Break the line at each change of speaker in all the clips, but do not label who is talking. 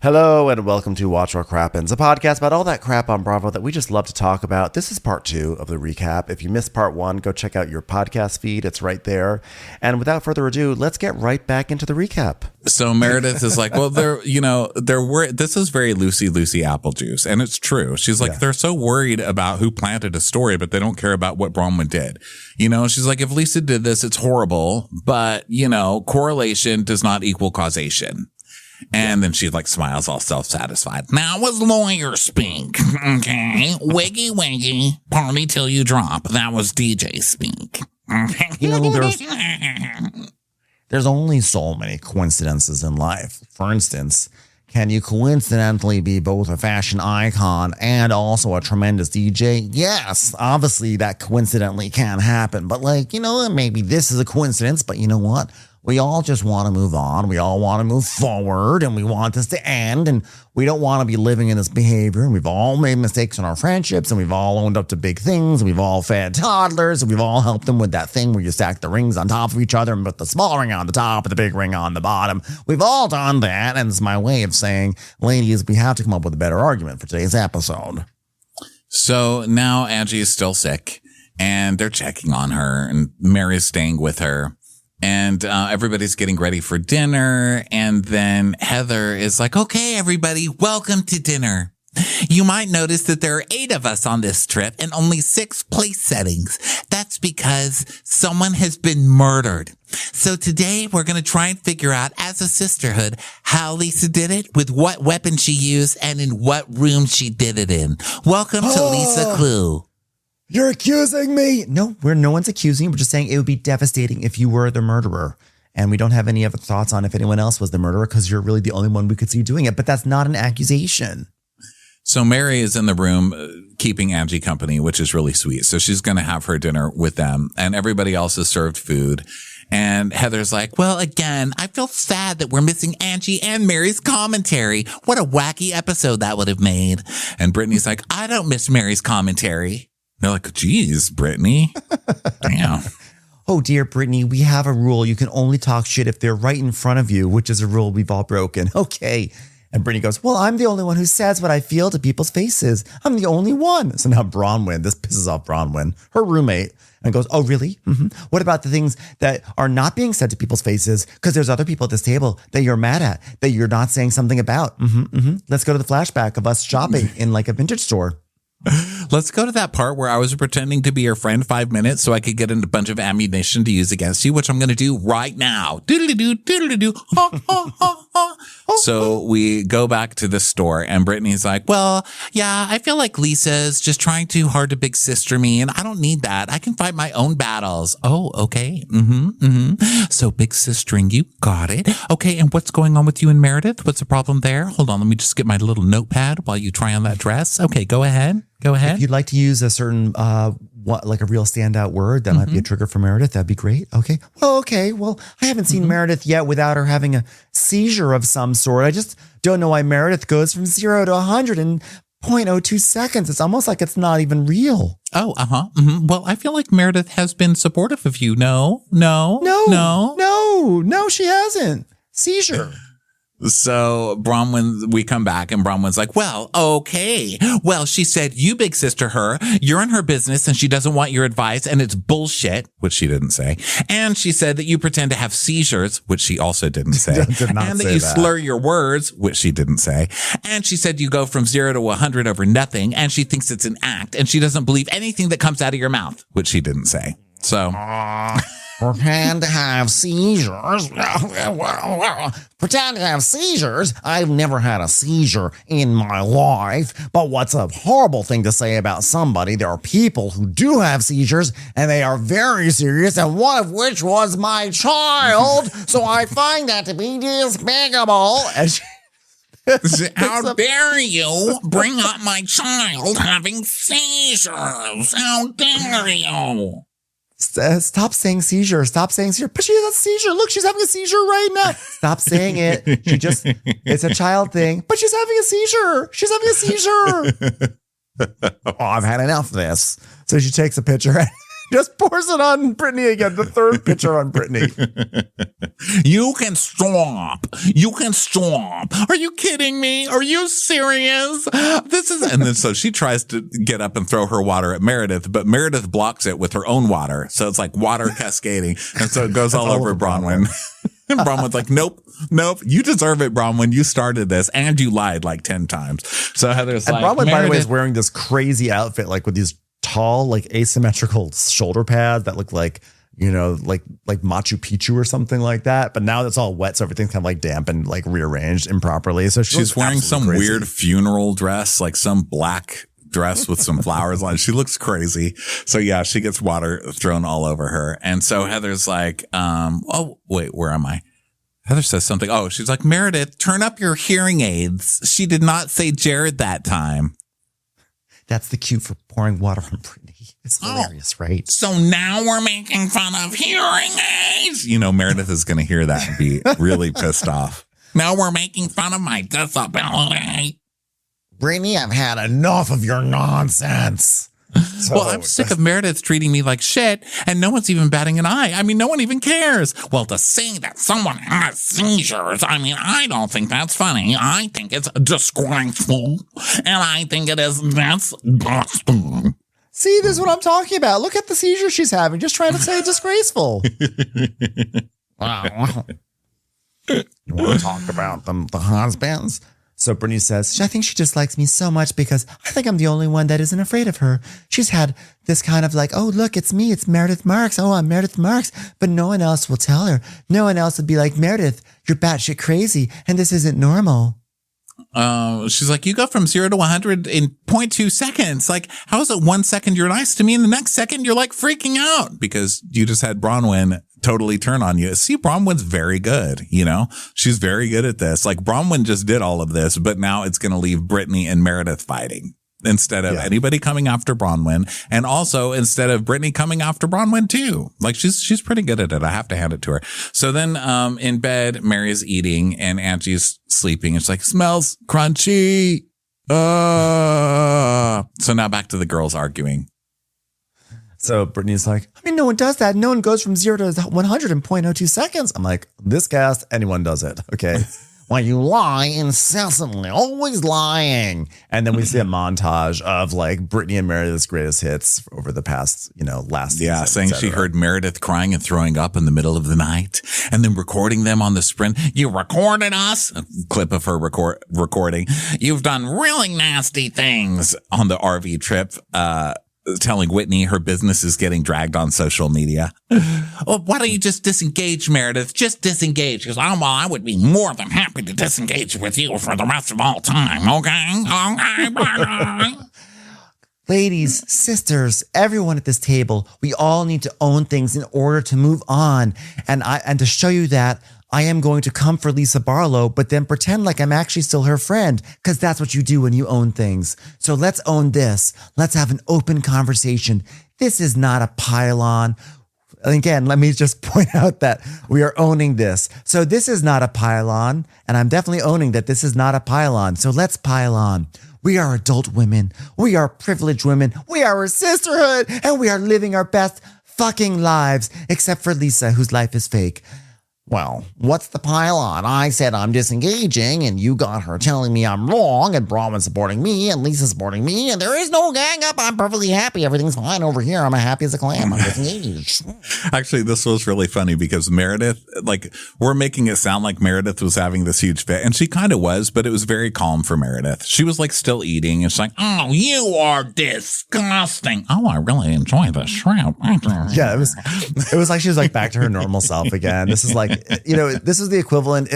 Hello and welcome to Watch Our Crappens, a podcast about all that crap on Bravo that we just love to talk about. This is part 2 of the recap. If you missed part 1, go check out your podcast feed. It's right there. And without further ado, let's get right back into the recap.
So Meredith is like, well, this is very Lucy apple juice. And it's true. She's like, They're so worried about who planted a story, but they don't care about what Bronwyn did. She's like, if Lisa did this, it's horrible. But, correlation does not equal causation. And then she like smiles all self-satisfied. Now was lawyer speak. Okay. Wiggy wiggy. Party till you drop. That was DJ speak.
There's only so many coincidences in life. For instance, can you coincidentally be both a fashion icon and also a tremendous DJ? Yes, obviously that coincidentally can happen. But maybe this is a coincidence, but you know what? We all just want to move on. We all want to move forward and we want this to end. And we don't want to be living in this behavior. And we've all made mistakes in our friendships and we've all owned up to big things. And we've all fed toddlers and we've all helped them with that thing where you stack the rings on top of each other and put the small ring on the top and the big ring on the bottom. We've all done that. And it's my way of saying, ladies, we have to come up with a better argument for today's episode.
So now Angie is still sick and they're checking on her and Mary's staying with her. And everybody's getting ready for dinner. And then Heather is like, okay, everybody, welcome to dinner. You might notice that there are 8 of us on this trip and only 6 place settings. That's because someone has been murdered. So today we're going to try and figure out as a sisterhood how Lisa did it, with what weapon she used, and in what room she did it in. Welcome to Lisa Clue.
You're accusing me. No one's accusing. We're just saying it would be devastating if you were the murderer. And we don't have any other thoughts on if anyone else was the murderer because you're really the only one we could see doing it. But that's not an accusation.
So Mary is in the room keeping Angie company, which is really sweet. So she's going to have her dinner with them and everybody else is served food. And Heather's like, well, again, I feel sad that we're missing Angie and Mary's commentary. What a wacky episode that would have made. And Brittany's like, I don't miss Mary's commentary. They're like, geez, Brittany. Damn.
Oh, dear Brittany, we have a rule. You can only talk shit if they're right in front of you, which is a rule we've all broken. Okay. And Brittany goes, well, I'm the only one who says what I feel to people's faces. I'm the only one. So now Bronwyn, this pisses off Bronwyn, her roommate, and goes, oh, really? Mm-hmm. What about the things that are not being said to people's faces? Because there's other people at this table that you're mad at, that you're not saying something about. Let's go to the flashback of us shopping in like a vintage store.
Let's go to that part where I was pretending to be your friend 5 minutes so I could get a bunch of ammunition to use against you, which I'm going to do right now. Doodly-doo, doodly-doo. So we go back to the store and Brittany's like, well, yeah, I feel like Lisa's just trying too hard to big sister me and I don't need that. I can fight my own battles. Oh, okay. So big sistering you. Got it. Okay. And what's going on with you and Meredith? What's the problem there? Hold on. Let me just get my little notepad while you try on that dress. Okay. Go ahead.
If you'd like to use a certain, like a real standout word that might be a trigger for Meredith, that'd be great. Okay. Well, I haven't seen Meredith yet without her having a seizure of some sort. I just don't know why Meredith goes from 0 to 100 in 0.02 seconds. It's almost like it's not even real.
Oh, Well, I feel like Meredith has been supportive of you. No,
she hasn't. Seizure.
So Bronwyn, we come back and Bronwyn's like, well, okay. Well, she said you big sister her, you're in her business and she doesn't want your advice and it's bullshit, which she didn't say. And she said that you pretend to have seizures, which she also didn't say. And that you slur your words, which she didn't say. And she said you go from 0 to 100 over nothing and she thinks it's an act and she doesn't believe anything that comes out of your mouth, which she didn't say. So...
Pretend to have seizures. Pretend to have seizures. I've never had a seizure in my life. But what's a horrible thing to say about somebody? There are people who do have seizures, and they are very serious, and one of which was my child. So I find that to be despicable.
How dare you bring up my child having seizures? How dare you?
Stop saying seizure. Stop saying seizure. But she has a seizure. Look, she's having a seizure right now. Stop saying it. It's a child thing. But she's having a seizure. She's having a seizure. Oh, I've had enough of this. So she takes a picture Just pours it on Brittany again. The third pitcher on Brittany.
You can stop. You can stop. Are you kidding me? Are you serious? And then so she tries to get up and throw her water at Meredith, but Meredith blocks it with her own water. So it's like water cascading. And so it goes all over Bronwyn. And Bronwyn's like, nope. You deserve it, Bronwyn. You started this and you lied like 10 times. So Heather's
and
like,
Bronwyn, by the way, is
Meredith,
wearing this crazy outfit, like with these tall, like asymmetrical shoulder pads that look like, you know, like Machu Picchu or something like that. But now that's all wet. So everything's kind of like damp and like rearranged improperly. So
she's wearing some weird funeral dress, like some black dress with some flowers on it. She looks crazy. So yeah, she gets water thrown all over her. And so Heather's like, oh, wait, where am I? Heather says something. Oh, she's like, Meredith, turn up your hearing aids. She did not say Jared that time.
That's the cue for pouring water on Brittany. It's hilarious, right?
So now we're making fun of hearing aids. You know, Meredith is going to hear that and be really pissed off. Now we're making fun of my disability.
Brittany, I've had enough of your nonsense.
Well, I'm sick of Meredith treating me like shit, and no one's even batting an eye. I mean, no one even cares. Well, to say that someone has seizures, I mean, I don't think that's funny. I think it's disgraceful, and I think it is disgusting.
See, this is what I'm talking about. Look at the seizure she's having. Just trying to say disgraceful. Wow. You want to talk about the husbands? So Brittany says, I think she just likes me so much because I think I'm the only one that isn't afraid of her. She's had this kind of like, oh, look, it's me. It's Meredith Marks. Oh, I'm Meredith Marks. But no one else will tell her. No one else would be like, Meredith, you're batshit crazy. And this isn't normal.
She's like, you go from 0 to 100 in 0.2 seconds. Like, how is it 1 second you're nice to me and the next second you're like freaking out because you just had Bronwyn totally turn on you. See, Bronwyn's very good. You know, she's very good at this. Like Bronwyn just did all of this, but now it's going to leave Brittany and Meredith fighting instead of anybody coming after Bronwyn. And also instead of Brittany coming after Bronwyn too. Like she's pretty good at it. I have to hand it to her. So then, in bed, Mary's eating and Angie's sleeping. It's like, smells crunchy. So now back to the girls arguing.
So Brittany's like, I mean, no one does that. No one goes from 0 to 100 in 0.02 seconds. I'm like, this cast, anyone does it. Okay. Why you lie incessantly, always lying. And then we see a montage of like Brittany and Meredith's greatest hits over the past, last season.
Yeah, saying she heard Meredith crying and throwing up in the middle of the night and then recording them on the Sprint. You recorded us? A clip of her recording. You've done really nasty things on the RV trip. Telling Whitney her business is getting dragged on social media. Well, why don't you just disengage, Meredith? Just disengage. Because I would be more than happy to disengage with you for the rest of all time. Okay? Okay, bye.
Ladies, sisters, everyone at this table, we all need to own things in order to move on. And to show you that, I am going to come for Lisa Barlow, but then pretend like I'm actually still her friend, because that's what you do when you own things. So let's own this. Let's have an open conversation. This is not a pylon. Again, let me just point out that we are owning this. So this is not a pylon, and I'm definitely owning that this is not a pylon. So let's pile on. We are adult women. We are privileged women. We are a sisterhood, and we are living our best fucking lives, except for Lisa, whose life is fake. Well, what's the pylon? I said I'm disengaging, and you got her telling me I'm wrong, and Bronwyn supporting me, and Lisa supporting me, and there is no gang up. I'm perfectly happy. Everything's fine over here. I'm happy as a clam. I'm disengaged.
Actually, this was really funny because Meredith, we're making it sound like Meredith was having this huge fit, and she kind of was, but it was very calm for Meredith. She was still eating. It's like, oh, you are disgusting. Oh, I really enjoy the shrimp.
Yeah, it was like she was back to her normal self again. This is this is the equivalent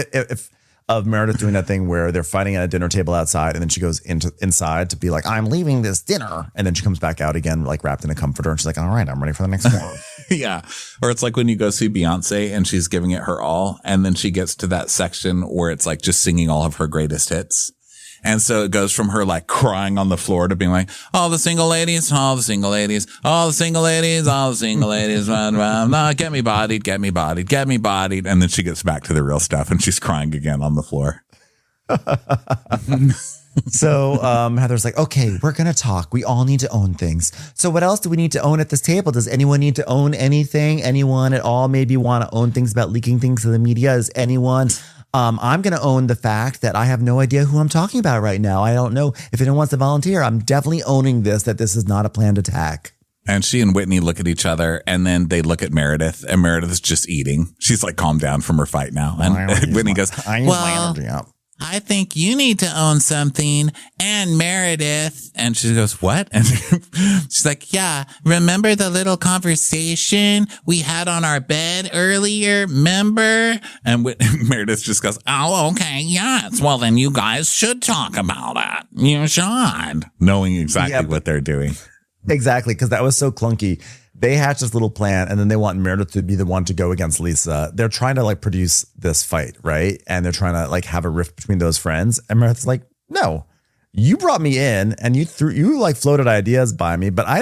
of Meredith doing that thing where they're fighting at a dinner table outside, and then she goes inside to be like, I'm leaving this dinner. And then she comes back out again, wrapped in a comforter. And she's like, all right, I'm ready for the next one.
Yeah. Or it's like when you go see Beyonce and she's giving it her all. And then she gets to that section where it's just singing all of her greatest hits. And so it goes from her crying on the floor to being like, all the single ladies, all the single ladies, all the single ladies, all the single ladies, get me bodied, get me bodied, get me bodied. And then she gets back to the real stuff and she's crying again on the floor.
So Heather's like, okay, we're going to talk. We all need to own things. So what else do we need to own at this table? Does anyone need to own anything? Anyone at all maybe want to own things about leaking things to the media? Is anyone? I'm going to own the fact that I have no idea who I'm talking about right now. I don't know if anyone wants to volunteer. I'm definitely owning this, that this is not a planned attack.
And she and Whitney look at each other, and then they look at Meredith, and Meredith's just eating. She's like calmed down from her fight now. And Whitney goes,
I use my energy up.
I think you need to own something, and Meredith. And she goes, what? And she's like, yeah, remember the little conversation we had on our bed earlier? Remember? And Meredith just goes, oh, okay, yes. Well, then you guys should talk about it. You should. Knowing exactly what they're doing.
Exactly, because that was so clunky. They hatched this little plan, and then they want Meredith to be the one to go against Lisa. They're trying to like produce this fight, right? And they're trying to like have a rift between those friends. And Meredith's like, no, you brought me in and you like floated ideas by me, but I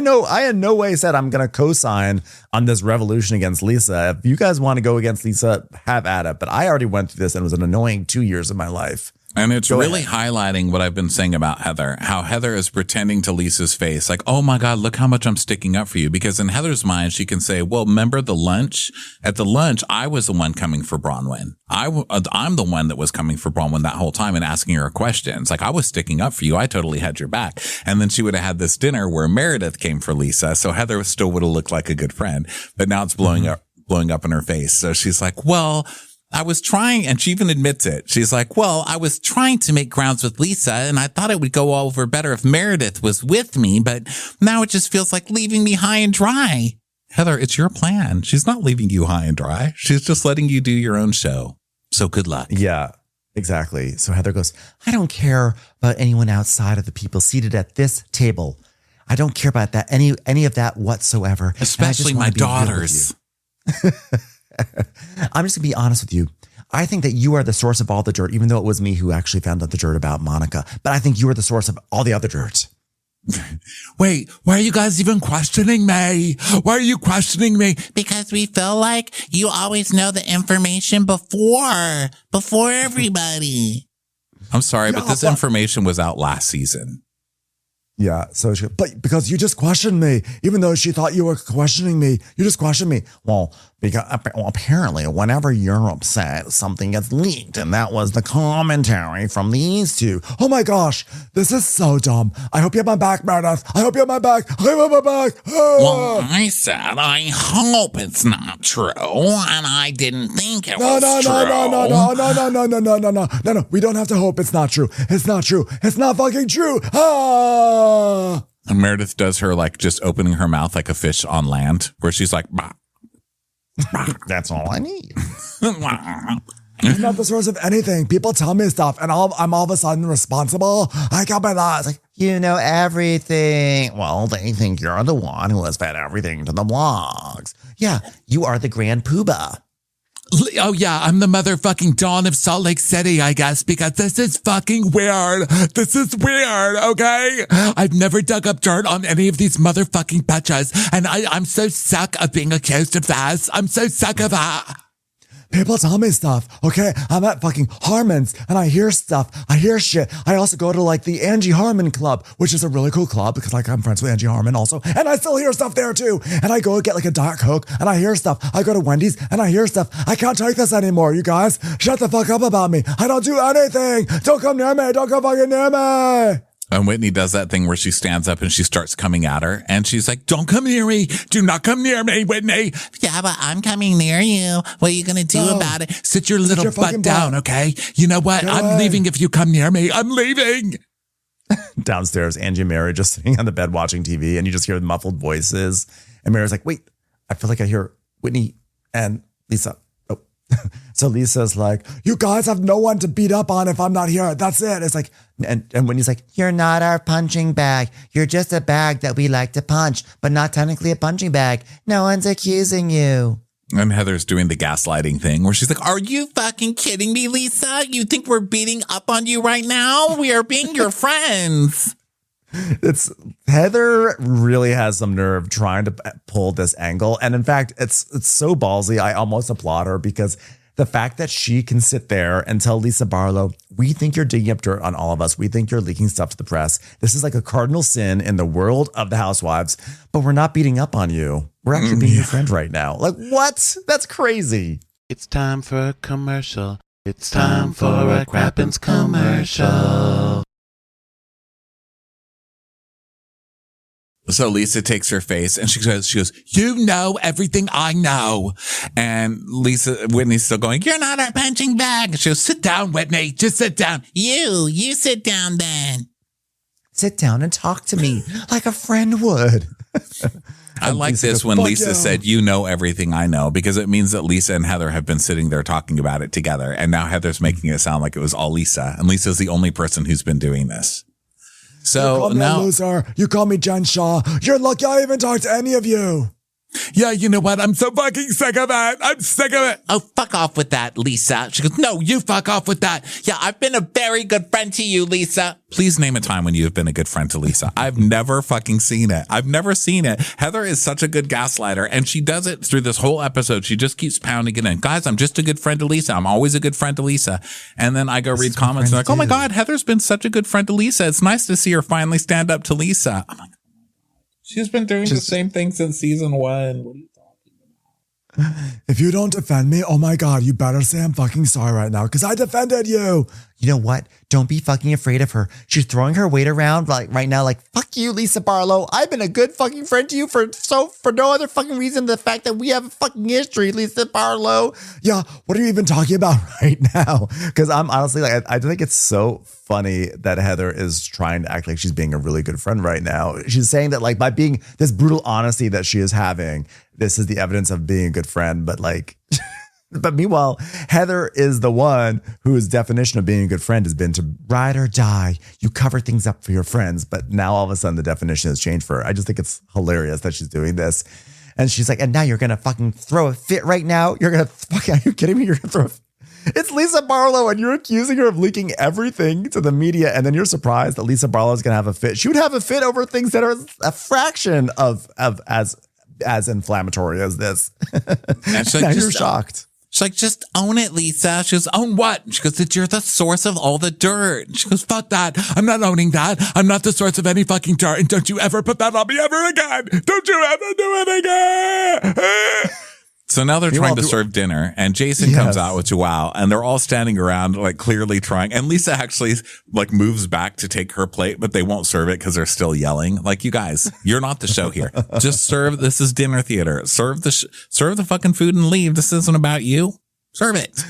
in no way said I'm going to co-sign on this revolution against Lisa. If you guys want to go against Lisa, have at it. But I already went through this, and it was an annoying 2 years of my life.
And it's really highlighting what I've been saying about Heather, how Heather is pretending to Lisa's face, like, oh my God, look how much I'm sticking up for you. Because in Heather's mind, she can say, well, remember the lunch? At the lunch, I was the one coming for Bronwyn. I'm the one that was coming for Bronwyn that whole time and asking her questions. Like, I was sticking up for you. I totally had your back. And then she would have had this dinner where Meredith came for Lisa. So Heather still would have looked like a good friend. But now it's blowing up in her face. So she's like, well, I was trying, and she even admits it. She's like, well, I was trying to make grounds with Lisa, and I thought it would go over better if Meredith was with me, but now it just feels like leaving me high and dry. Heather, it's your plan. She's not leaving you high and dry. She's just letting you do your own show. So good luck.
Yeah, exactly. So Heather goes, I don't care about anyone outside of the people seated at this table. I don't care about that, any of that whatsoever.
Especially my daughters.
I'm just going to be honest with you. I think that you are the source of all the dirt, even though it was me who actually found out the dirt about Monica. But I think you are the source of all the other dirt.
Wait, why are you guys even questioning me? Why are you questioning me? Because we feel like you always know the information before everybody. I'm sorry, but this information was out last season.
Yeah, so but because you just questioned me, even though she thought you were questioning me, you just questioned me. Well, because apparently whenever you're upset, something gets leaked, and that was the commentary from these two. Oh my gosh, this is so dumb. I hope you have my back, Meredith. I hope you have my back. I have my back.
Well, I said I hope it's not true, and I didn't think it was true.
No. We don't have to hope it's not true. It's not true. It's not fucking true. Ah.
And Meredith does her like just opening her mouth like a fish on land, where she's like, bah.
That's all I need. It's not the source of anything. People tell me stuff, and I'm all of a sudden responsible. I got my thoughts. Like, you know everything. Well, they think you're the one who has fed everything to the blogs. Yeah, you are the grand poobah.
Oh yeah, I'm the motherfucking Dawn of Salt Lake City, I guess, because this is fucking weird. This is weird, okay? I've never dug up dirt on any of these motherfucking bitches, and I'm so sick of being accused of this. I'm so sick of it.
People tell me stuff, okay? I'm at fucking Harmon's, and I hear stuff. I hear shit. I also go to like the Angie Harmon Club, which is a really cool club because like I'm friends with Angie Harmon also, and I still hear stuff there too. And I go get like a Diet Coke, and I hear stuff. I go to Wendy's, and I hear stuff. I can't take this anymore, you guys. Shut the fuck up about me. I don't do anything. Don't come near me. Don't come fucking near me.
And Whitney does that thing where she stands up and she starts coming at her. And she's like, don't come near me. Do not come near me, Whitney. Yeah, but I'm coming near you. What are you going to do about it? Sit your little butt down, okay? You know what? I'm leaving if you come near me. I'm leaving.
Downstairs, Angie and Mary just sitting on the bed watching TV. And you just hear the muffled voices. And Mary's like, wait, I feel like I hear Whitney and Lisa. So Lisa's like, you guys have no one to beat up on if I'm not here. That's it. It's like, and when he's like, you're not our punching bag. You're just a bag that we like to punch, but not technically a punching bag. No one's accusing you.
And Heather's doing the gaslighting thing where she's like, are you fucking kidding me, Lisa? You think we're beating up on you right now? We are being your friends.
It's Heather really has some nerve trying to pull this angle. And in fact, it's so ballsy. I almost applaud her because The fact that she can sit there and tell Lisa Barlow, we think you're digging up dirt on all of us. We think you're leaking stuff to the press. This is like a cardinal sin in the world of the housewives, but we're not beating up on you. We're actually being your friend right now. Like, what? That's crazy.
It's time for a commercial. It's time for a Crappens commercial.
So Lisa takes her face and she goes, you know everything I know. And Whitney's still going, you're not our punching bag. She goes, sit down, Whitney. Just sit down. You sit down then.
Sit down and talk to me like a friend would.
I like this when Lisa said, you know everything I know, because it means that Lisa and Heather have been sitting there talking about it together. And now Heather's making it sound like it was all Lisa. And Lisa's the only person who's been doing this. So
you call me a loser. You call me Jen Shaw. You're lucky I even talked to any of you.
Yeah, you know what? I'm so fucking sick of it. I'm sick of it. Oh, fuck off with that, Lisa. She goes, no, you fuck off with that. Yeah, I've been a very good friend to you, Lisa. Please name a time when you've been a good friend to Lisa. I've never fucking seen it. I've never seen it. Heather is such a good gaslighter, and she does it through this whole episode. She just keeps pounding it in. Guys, I'm just a good friend to Lisa. I'm always a good friend to Lisa. And then I go read comments and like, oh my God, Heather's bbeen such a good friend to Lisa. It's nice to see her finally stand up to Lisa. I'm like, she's been doing the same thing since season 1. What are you talking about?
If you don't defend me, oh my God, you better say I'm fucking sorry right now because I defended you. You know what? Don't be fucking afraid of her. She's throwing her weight around like right now, like, fuck you, Lisa Barlow. I've been a good fucking friend to you for no other fucking reason than the fact that we have a fucking history, Lisa Barlow. Yeah, what are you even talking about right now? Because I'm honestly like, I think it's so funny that Heather is trying to act like she's being a really good friend right now. She's saying that like by being this brutal honesty that she is having, this is the evidence of being a good friend. But like, but meanwhile, Heather is the one whose definition of being a good friend has been to ride or die. You cover things up for your friends. But now all of a sudden the definition has changed for her. I just think it's hilarious that she's doing this. And she's like, and now you're going to fucking throw a fit right now. You're going to fucking, are you kidding me? You're going to throw a fit. It's Lisa Barlow and you're accusing her of leaking everything to the media. And then you're surprised that Lisa Barlow is going to have a fit. She would have a fit over things that are a fraction of as inflammatory as this.
And so
now you're shocked.
She's like, just own it, Lisa. She goes, own what? She goes, that you're the source of all the dirt. She goes, fuck that. I'm not owning that. I'm not the source of any fucking dirt. And don't you ever put that on me ever again. Don't you ever do it again. So now they're trying to serve dinner and Jason comes out with Joao and they're all standing around like clearly trying. And Lisa actually like moves back to take her plate, but they won't serve it because they're still yelling. Like, you guys, you're not the show here. Just serve. This is dinner theater. Serve the fucking food and leave. This isn't about you. Serve it.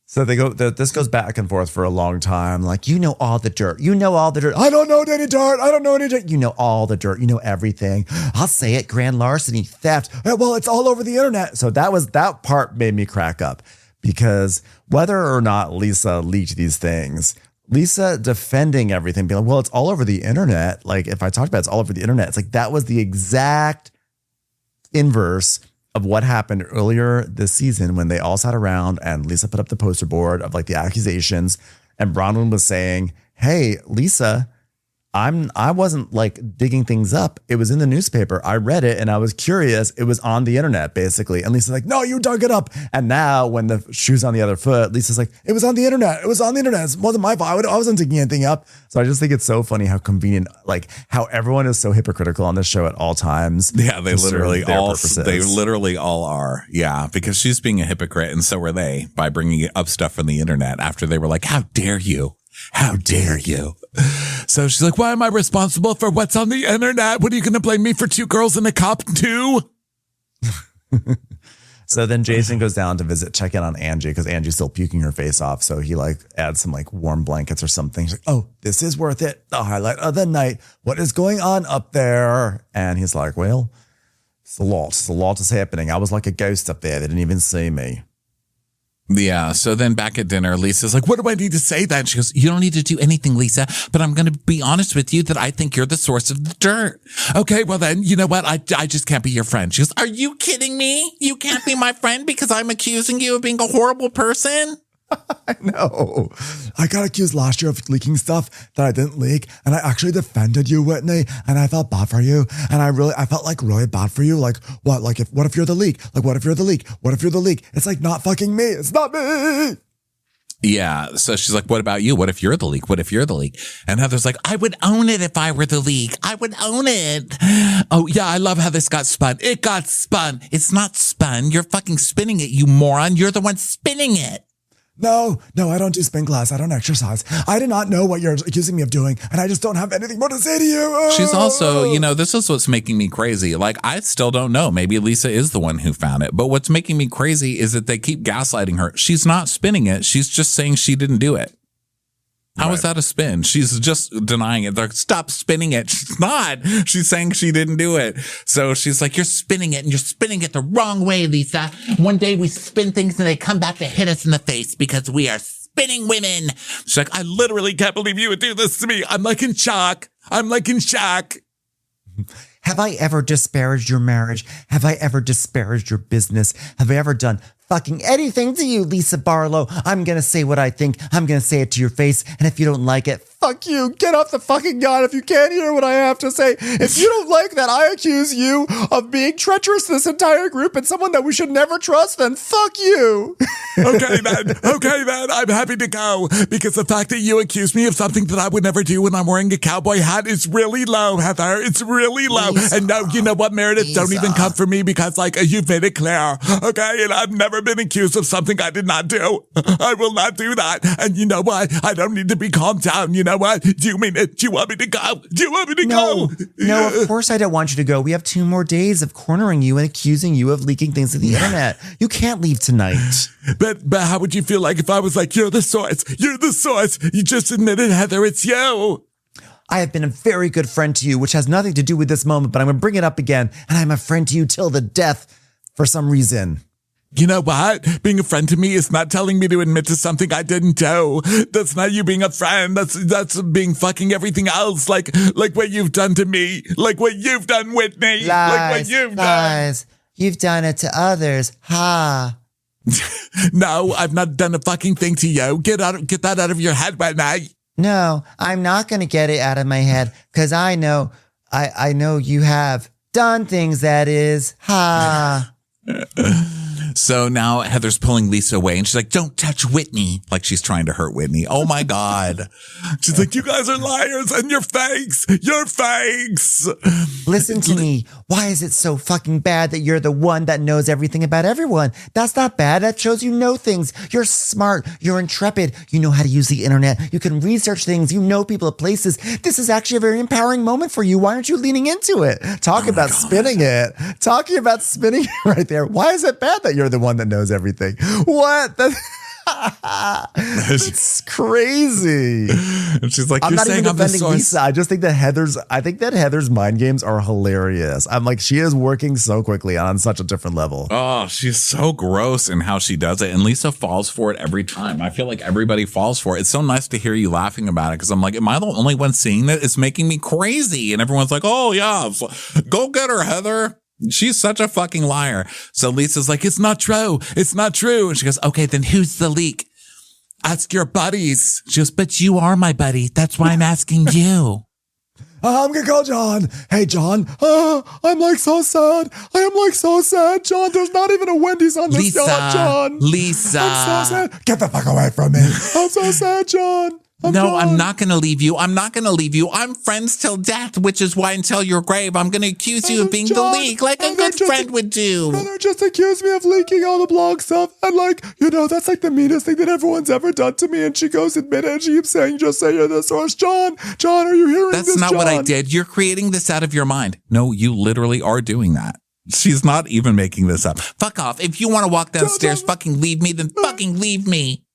So this goes back and forth for a long time. Like, you know all the dirt. You know all the dirt. I don't know any dirt. I don't know any dirt. You know all the dirt. You know everything. I'll say it. Grand larceny, theft. Well, it's all over the internet. So that part made me crack up because whether or not Lisa leaked these things, Lisa defending everything, being like, well, it's all over the internet. Like, if I talked about it's all over the internet, it's like that was the exact inverse of what happened earlier this season when they all sat around and Lisa put up the poster board of like the accusations and Bronwyn was saying, hey, Lisa, I wasn't like digging things up. It was in the newspaper. I read it and I was curious. It was on the internet basically. And Lisa's like, no, you dug it up. And now when the shoe's on the other foot, Lisa's like, it was on the internet. It was on the internet. It wasn't my fault. I wasn't digging anything up. So I just think it's so funny how convenient, like how everyone is so hypocritical on this show at all times. Yeah, they literally all are. Yeah, because she's being a hypocrite and so are they by bringing up stuff from the internet after they were like, how dare you? How dare you? So she's like, why am I responsible for what's on the internet? What are you going to blame me for 2 girls and a cop too? So then Jason goes down to check in on Angie because Angie's still puking her face off. So he like adds some like warm blankets or something. She's like, oh, this is worth it. The highlight of the night. What is going on up there? And he's like, well, it's a lot. It's a lot is happening. I was like a ghost up there. They didn't even see me. Yeah. So then back at dinner, Lisa's like, what do I need to say then? She goes, you don't need to do anything, Lisa, but I'm going to be honest with you that I think you're the source of the dirt. Okay. Well then, you know what? I just can't be your friend. She goes, are you kidding me? You can't be my friend because I'm accusing you of being a horrible person?
I know. I got accused last year of leaking stuff that I didn't leak, and I actually defended you, Whitney, and I felt bad for you, and I felt like really bad for you. Like, what? Like, what if you're the leak? Like, what if you're the leak? What if you're the leak? It's like, not fucking me. It's not me.
Yeah. So she's like, what about you? What if you're the leak? What if you're the leak? And Heather's like, I would own it if I were the leak. I would own it. Oh, yeah. I love how this got spun. It got spun. It's not spun. You're fucking spinning it, you moron. You're the one spinning it.
No, I don't do spin class. I don't exercise. I do not know what you're accusing me of doing, and I just don't have anything more to say to you.
She's also, this is what's making me crazy. Like, I still don't know. Maybe Lisa is the one who found it. But what's making me crazy is that they keep gaslighting her. She's not spinning it. She's just saying she didn't do it. How is that a spin? She's just denying it. They're like, stop spinning it. She's not. She's saying she didn't do it. So she's like, you're spinning it, and you're spinning it the wrong way, Lisa. One day we spin things and they come back to hit us in the face because we are spinning women. She's like, I literally can't believe you would do this to me. I'm like in shock.
Have I ever disparaged your marriage? Have I ever disparaged your business? Have I ever done fucking anything to you, Lisa Barlow? I'm going to say what I think. I'm going to say it to your face. And if you don't like it, fuck you. Get off the fucking yacht if you can't hear what I have to say. If you don't like that I accuse you of being treacherous to this entire group and someone that we should never trust, then fuck you.
Okay, then. I'm happy to go because the fact that you accuse me of something that I would never do when I'm wearing a cowboy hat is really low, Heather. It's really low. Lisa, and no, you know what, Meredith? Lisa. Don't even come for me because, you've made it clear. Okay? And I've never been accused of something I did not do. I will not do that. And you know what? I don't need to be calmed down. You know what? Do you mean it? Do you want me to go?
No, of course I don't want you to go. We have 2 more days of cornering you and accusing you of leaking things to the internet. You can't leave tonight.
But how would you feel like if I was like, you're the source. You just admitted, Heather, it's you.
I have been a very good friend to you, which has nothing to do with this moment, but I'm going to bring it up again. And I'm a friend to you till the death for some reason.
You know what? Being a friend to me is not telling me to admit to something I didn't do. That's not you being a friend. That's being fucking everything else. Like what you've done to me. Like what you've done, Whitney.
Lies. You've done it to others. Ha.
No, I've not done a fucking thing to you. Get that out of your head, Whitney.
No, I'm not going to get it out of my head because I know you have done things, that is. Ha.
So now Heather's pulling Lisa away and she's like, don't touch Whitney. Like she's trying to hurt Whitney. Oh my God. She's like, you guys are liars and you're fakes. You're fakes.
Listen to me. Why is it so fucking bad that you're the one that knows everything about everyone? That's not bad. That shows you know things. You're smart. You're intrepid. You know how to use the internet. You can research things. You know people at places. This is actually a very empowering moment for you. Why aren't you leaning into it? Talking about spinning it right there. Why is it bad that you're the one that knows everything? What? It's crazy.
And she's like,
I'm
you're
not
saying
even
I'm the
defending
source.
Lisa. I think that Heather's mind games are hilarious. I'm like, she is working so quickly on such a different level.
Oh, she's so gross in how she does it. And Lisa falls for it every time. I feel like everybody falls for it. It's so nice to hear you laughing about it because I'm like, am I the only one seeing that? It's making me crazy. And everyone's like, oh yeah, go get her, Heather. She's such a fucking liar. So Lisa's like, it's not true. It's not true. And she goes, okay, then who's the leak? Ask your buddies. She goes, but you are my buddy. That's why I'm asking you.
I'm gonna call John. Hey, John. I'm like so sad. I am like so sad, John. There's not even a Wendy's on this yacht, John.
Lisa.
I'm so sad. Get the fuck away from me. I'm so sad, John.
I'm not going to leave you. I'm not going to leave you. I'm friends till death, which is why until your grave, I'm going to accuse you of being the leak like a good friend would do.
Brother just accused me of leaking all the blog stuff. And that's like the meanest thing that everyone's ever done to me. And she goes, admit it. And she keeps saying, just say you're the source. John, are you hearing this,
That's not
John?
what I did. You're creating this out of your mind. No, you literally are doing that. She's not even making this up. Fuck off. If you want to walk downstairs, fucking leave me, then fucking leave me.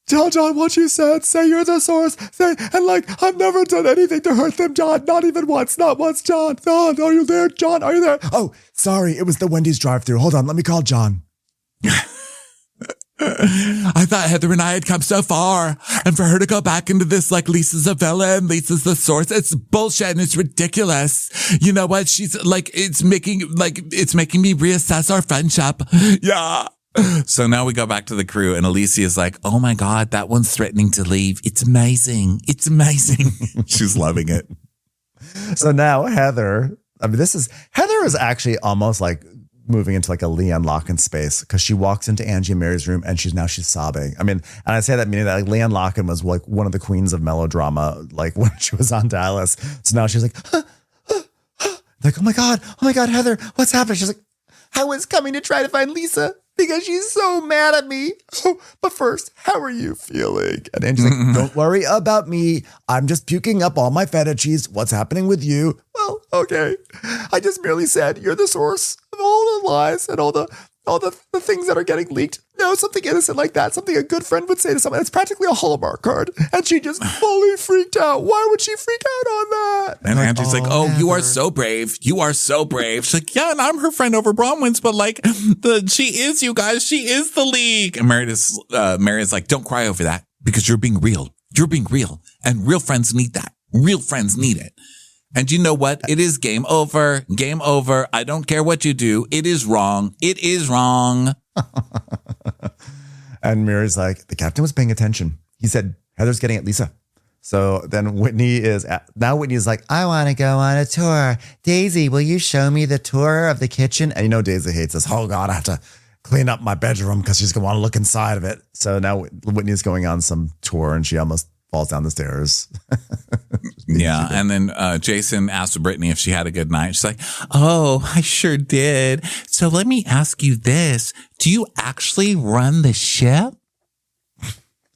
John, what you said, say you're the source, I've never done anything to hurt them, John, not even once, John. John, are you there, John, are you there? Oh, sorry, it was the Wendy's drive-thru. Hold on, let me call John.
I thought Heather and I had come so far, and for her to go back into this like Lisa's a villain, Lisa's the source, it's bullshit and it's ridiculous. You know what? She's like, it's making me reassess our friendship. Yeah. So now we go back to the crew and Alicia is like, oh my God, that one's threatening to leave. It's amazing. It's amazing. She's loving it.
So now Heather is actually almost like moving into like a Leanne Locken space because she walks into Angie and Mary's room and she's sobbing. I mean, and I say that meaning that like Leanne Locken was like one of the queens of melodrama, like when she was on Dallas. So now she's like, like, oh my God, Heather, what's happening? She's like, I was coming to try to find Lisa because she's so mad at me. Oh, but first, how are you feeling? And Angie's like, don't worry about me. I'm just puking up all my feta cheese. What's happening with you? Well, okay. I just merely said you're the source of all the lies and all the things that are getting leaked. No, something innocent like that. Something a good friend would say to someone. It's practically a Hallmark card. And she just fully freaked out. Why would she freak out on that?
And Angie's like, oh, you are so brave. You are so brave. She's like, yeah, and I'm her friend over Bronwyn's, but like she is, you guys. She is the leak. And Mary's like, don't cry over that because you're being real. You're being real. And real friends need that. Real friends need it. And you know what? It is game over. Game over. I don't care what you do. It is wrong. It is wrong.
And Mary's like, the captain was paying attention. He said, Heather's getting at Lisa. So then Whitney is like, I want to go on a tour. Daisy, will you show me the tour of the kitchen? And you know Daisy hates this. Oh God, I have to clean up my bedroom because she's going to want to look inside of it. So now Whitney's going on some tour and she almost falls down the stairs.
Yeah. And then Jason asked Brittany if she had a good night. She's like, oh, I sure did. So let me ask you this. Do you actually run the ship?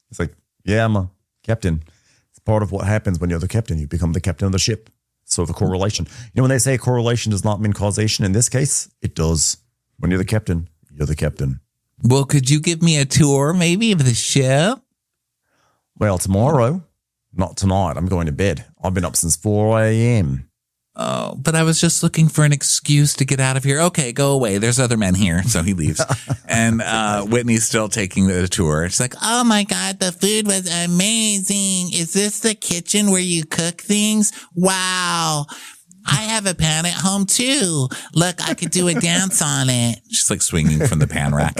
It's like, yeah, I'm a captain. It's part of what happens when you're the captain. You become the captain of the ship. So the correlation. You know, when they say correlation does not mean causation, in this case, it does. When you're the captain, you're the captain.
Well, could you give me a tour maybe of the ship?
Well, tomorrow, not tonight. I'm going to bed. I've been up since 4 a.m.
Oh, but I was just looking for an excuse to get out of here. Okay, go away. There's other men here. So he leaves. And Whitney's still taking the tour. She's like, oh my God, the food was amazing. Is this the kitchen where you cook things? Wow. I have a pan at home too. Look, I could do a dance on it. She's like swinging from the pan rack.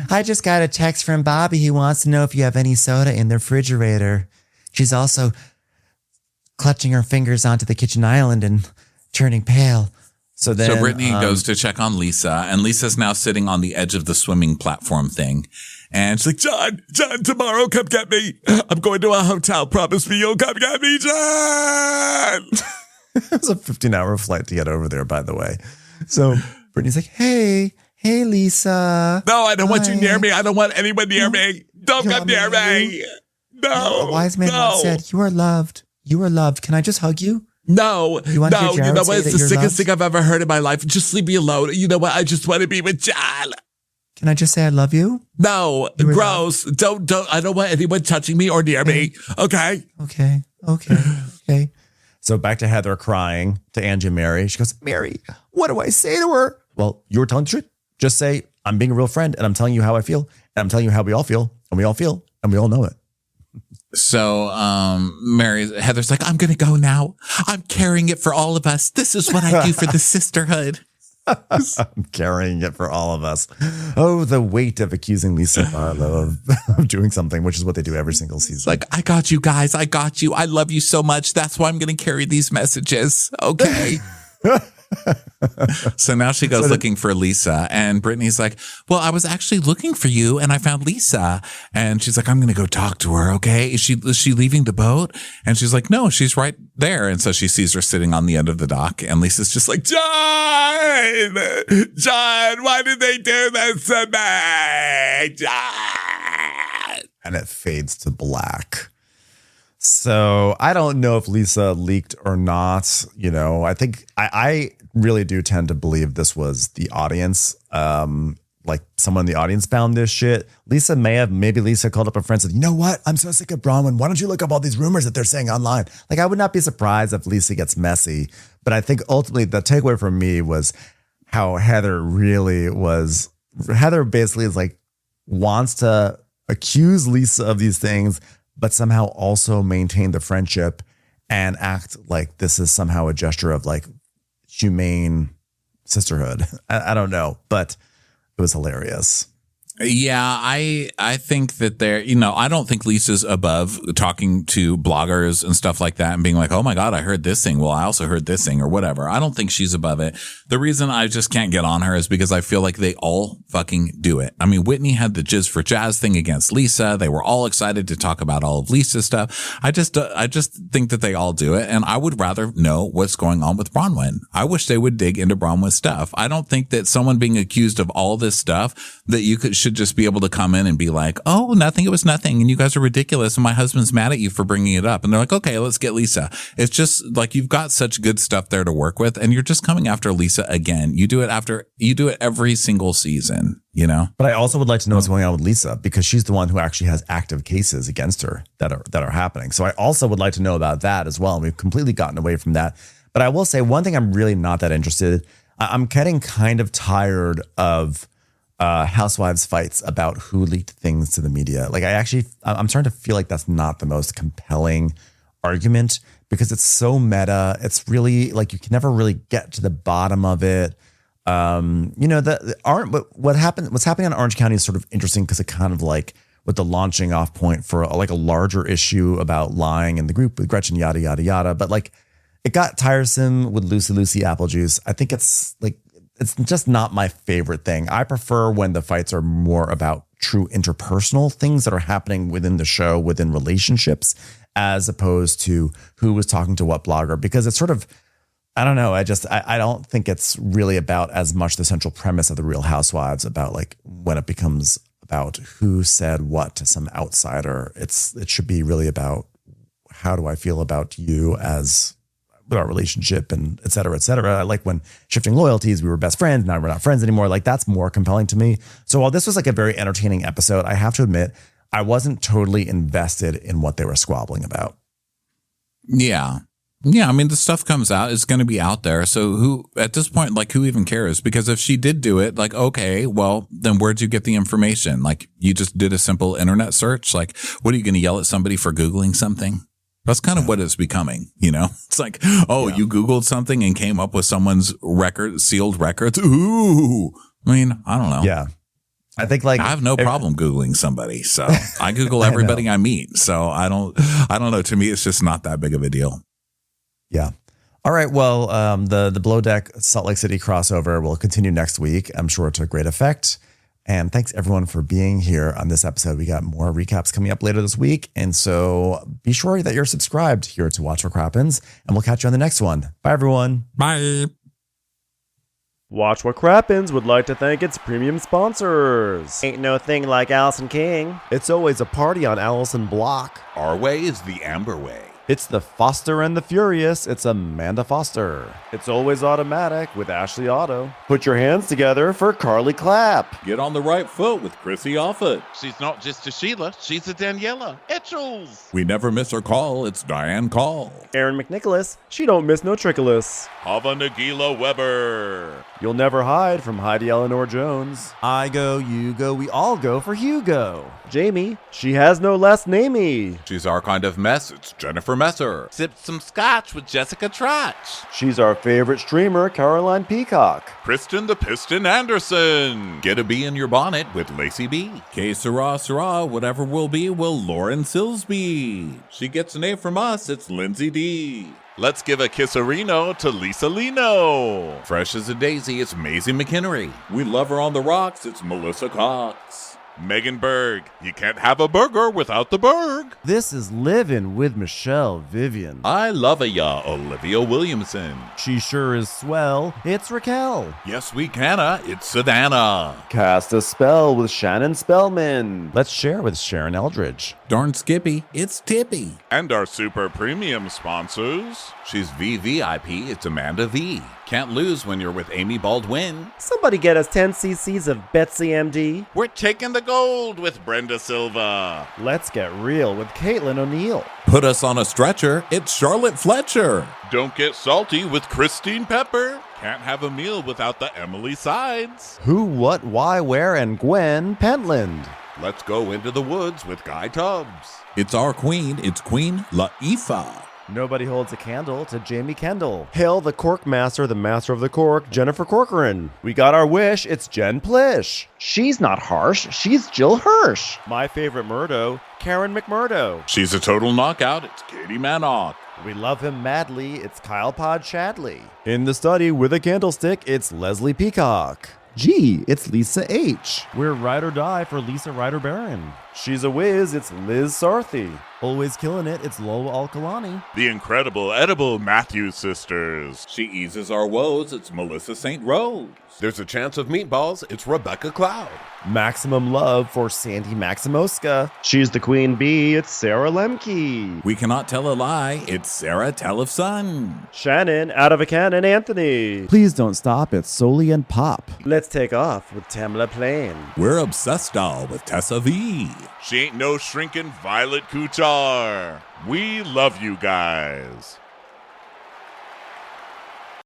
I just got a text from Bobby who wants to know if you have any soda in the refrigerator. She's also clutching her fingers onto the kitchen island and turning pale. So
Brittany goes to check on Lisa, and Lisa's now sitting on the edge of the swimming platform thing. And she's like, John, tomorrow, come get me. I'm going to a hotel. Promise me you'll come get me, John.
It was a 15-hour flight to get over there, by the way. So Brittany's like, hey, Lisa.
No, I don't want you near me. I don't want anyone near me. Don't come near me. No.
A wise man once said, you are loved. You are loved. Can I just hug you?
No.
You know what?
It's the sickest thing I've ever heard in my life. Just leave me alone. You know what? I just want to be with John.
Can I just say I love you?
No. Gross. Don't. I don't want anyone touching me or near me. Okay.
Okay. So back to Heather crying to Angie and Mary. She goes, Mary, what do I say to her? Well, you're telling the truth. Just say, I'm being a real friend and I'm telling you how I feel. And I'm telling you how we all feel. And we all feel. And we all know it.
So Heather's like, I'm going to go now. I'm carrying it for all of us. This is what I do for the sisterhood.
I'm carrying it for all of us. Oh, the weight of accusing Lisa Barlow of doing something, which is what they do every single season.
Like, I got you guys. I got you. I love you so much. That's why I'm going to carry these messages. Okay. So now she goes looking for Lisa, and Brittany's like, well, I was actually looking for you and I found Lisa. And she's like, I'm going to go talk to her. Okay. Is she leaving the boat? And she's like, no, she's right there. And so she sees her sitting on the end of the dock, and Lisa's just like, John, why did they do this to me? John.
And it fades to black. So I don't know if Lisa leaked or not. You know, I think I really do tend to believe this was the audience. Like someone in the audience found this shit. Maybe Lisa called up a friend and said, you know what? I'm so sick of Bronwyn. Why don't you look up all these rumors that they're saying online? Like, I would not be surprised if Lisa gets messy. But I think ultimately the takeaway from me was how Heather basically is like, wants to accuse Lisa of these things, but somehow also maintain the friendship and act like this is somehow a gesture of like humane sisterhood. I don't know, but It was hilarious.
Yeah, I think that I don't think Lisa's above talking to bloggers and stuff like that and being like, oh my God, I heard this thing. Well, I also heard this thing or whatever. I don't think she's above it. The reason I just can't get on her is because I feel like they all fucking do it. I mean, Whitney had the Jizz for Jazz thing against Lisa. They were all excited to talk about all of Lisa's stuff. I just think that they all do it. And I would rather know what's going on with Bronwyn. I wish they would dig into Bronwyn's stuff. I don't think that someone being accused of all this stuff that should just be able to come in and be like, oh, nothing, it was nothing. And you guys are ridiculous. And my husband's mad at you for bringing it up. And they're like, okay, let's get Lisa. It's just like, you've got such good stuff there to work with. And you're just coming after Lisa again. You do it every single season, you know?
But I also would like to know what's going on with Lisa, because she's the one who actually has active cases against her that are happening. So I also would like to know about that as well. And we've completely gotten away from that. But I will say one thing I'm really not that interested. I'm getting kind of tired of housewives fights about who leaked things to the media. Like I'm starting to feel like that's not the most compelling argument, because it's so meta. It's really like you can never really get to the bottom of it. What's happening in Orange County is sort of interesting because it kind of like with the launching off point for like a larger issue about lying in the group with Gretchen, yada, yada, yada. But like it got tiresome with Lucy Applejuice. I think it's just not my favorite thing. I prefer when the fights are more about true interpersonal things that are happening within the show, within relationships, as opposed to who was talking to what blogger, because it's sort of, I don't know. I don't think it's really about as much the central premise of the Real Housewives about like when it becomes about who said what to some outsider. It should be really about how do I feel about you as with our relationship and et cetera, et cetera. I like when shifting loyalties, we were best friends, now we're not friends anymore. Like that's more compelling to me. So while this was like a very entertaining episode, I have to admit, I wasn't totally invested in what they were squabbling about.
Yeah. Yeah. I mean, the stuff comes out, it's going to be out there. So at this point, like who even cares? Because if she did do it, like, okay, well, then where'd you get the information? Like you just did a simple internet search. Like, what are you going to yell at somebody for Googling something? That's what it's becoming, you know? It's like, you Googled something and came up with someone's sealed records. Ooh. I mean, I don't know.
Yeah. I think like
I have no problem Googling somebody. So I Google everybody I meet. So I don't know. To me, it's just not that big of a deal.
Yeah. All right. Well, the Below Deck Salt Lake City crossover will continue next week. I'm sure to great effect. And thanks everyone for being here on this episode. We got more recaps coming up later this week. And so be sure that you're subscribed here to Watch What Crappens, and we'll catch you on the next one. Bye, everyone.
Bye.
Watch What Crappens would like to thank its premium sponsors. Ain't no thing like Allison King.
It's always a party on Allison Block.
Our way is the Amber way.
It's the Foster and the Furious. It's Amanda Foster.
It's always automatic with Ashley Auto. Put your hands together for Carly Clapp.
Get on the right foot with Chrissy Offit. She's not just a Sheila, she's a Daniela Etchells.
We never miss her call. It's Diane Call.
Aaron McNicholas. She don't miss no trickolas.
Hava Nagila Weber.
You'll never hide from Heidi Eleanor Jones.
I go, you go, we all go for Hugo.
Jamie. She has no last namey.
She's our kind of mess. It's Jennifer Messer.
Sipped some scotch with Jessica Trotch.
She's our favorite streamer, Caroline Peacock.
Kristen the Piston Anderson. Get a bee in your bonnet with Lacey B.
Que sera, whatever will be, will Lauren Silsby. She gets an A from us. It's Lindsay D.
Let's give a kisserino to Lisa Lino. Fresh as a daisy, it's Maisie McHenry.
We love her on the rocks. It's Melissa Cox.
Megan Berg. You can't have a burger without the Berg.
This is Livin' with Michelle Vivian.
I love ya, Olivia Williamson.
She sure is swell. It's Raquel.
Yes, we canna. It's Savannah.
Cast a spell with Shannon Spellman.
Let's share with Sharon Eldridge.
Darn Skippy. It's Tippy.
And our super premium sponsors. She's VVIP. It's Amanda V. Can't lose when you're with Amy Baldwin.
Somebody get us 10 cc's of Betsy MD.
We're taking the gold with Brenda Silva.
Let's get real with Caitlin O'Neill.
Put us on a stretcher. It's Charlotte Fletcher.
Don't get salty with Christine Pepper. Can't have a meal without the Emily Sides.
Who, what, why, where, and Gwen Pentland.
Let's go into the woods with Guy Tubbs.
It's our queen. It's Queen Laifah.
Nobody holds a candle to Jamie Kendall.
Hail the Cork Master, the Master of the Cork, Jennifer Corcoran.
We got our wish, it's Jen Plish.
She's not harsh, she's Jill Hirsch.
My favorite Murdo, Karen McMurdo.
She's a total knockout. It's Katie Manock.
We love him madly, it's Kyle Pod Shadley. In the study with a candlestick, it's Leslie Peacock.
Gee, it's Lisa H.
We're ride or die for Lisa Ryder Barron. She's a whiz, it's Liz Sarthy. Always killing it, it's Lola Alkalani.
The incredible edible Matthews sisters.
She eases our woes. It's Melissa St. Rose.
There's a chance of meatballs. It's Rebecca Cloud.
Maximum love for Sandy Maximoska.
She's the queen bee, it's Sarah Lemke.
We cannot tell a lie. It's Sarah Tellefson.
Shannon, out of a cannon, Anthony.
Please don't stop, it's Soli and Pop.
Let's take off with Tamla Plain.
We're obsessed all with Tessa V.
She ain't no shrinking Violet Couture. We love you guys.